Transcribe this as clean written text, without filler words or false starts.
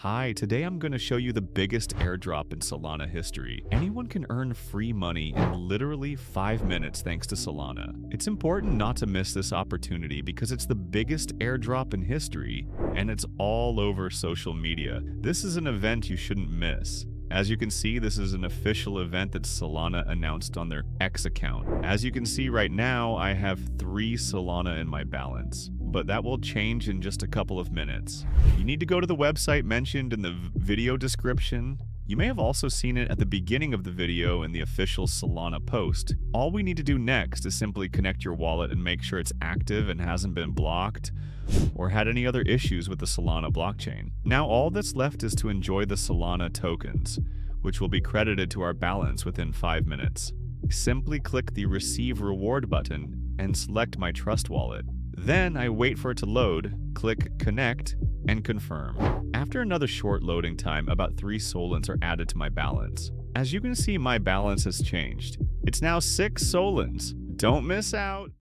Hi, today I'm going to show you the biggest airdrop in Solana history. Anyone can earn free money in literally 5 minutes thanks to Solana. It's important not to miss this opportunity because it's the biggest airdrop in history and it's all over social media. This is an event you shouldn't miss. As you can see, this is an official event that Solana announced on their X account. As you can see right now, I have 3 Solana in my balance, but that will change in just a couple of minutes. You need to go to the website mentioned in the video description. You may have also seen it at the beginning of the video in the official Solana post. All we need to do next is simply connect your wallet and make sure it's active and hasn't been blocked or had any other issues with the Solana blockchain. Now all that's left is to enjoy the Solana tokens, which will be credited to our balance within 5 minutes. Simply click the Receive Reward button and select my Trust Wallet. Then I wait for it to load, click Connect, and confirm. After another short loading time, about 3 Solans are added to my balance. As you can see, my balance has changed. It's now 6 Solans. Don't miss out!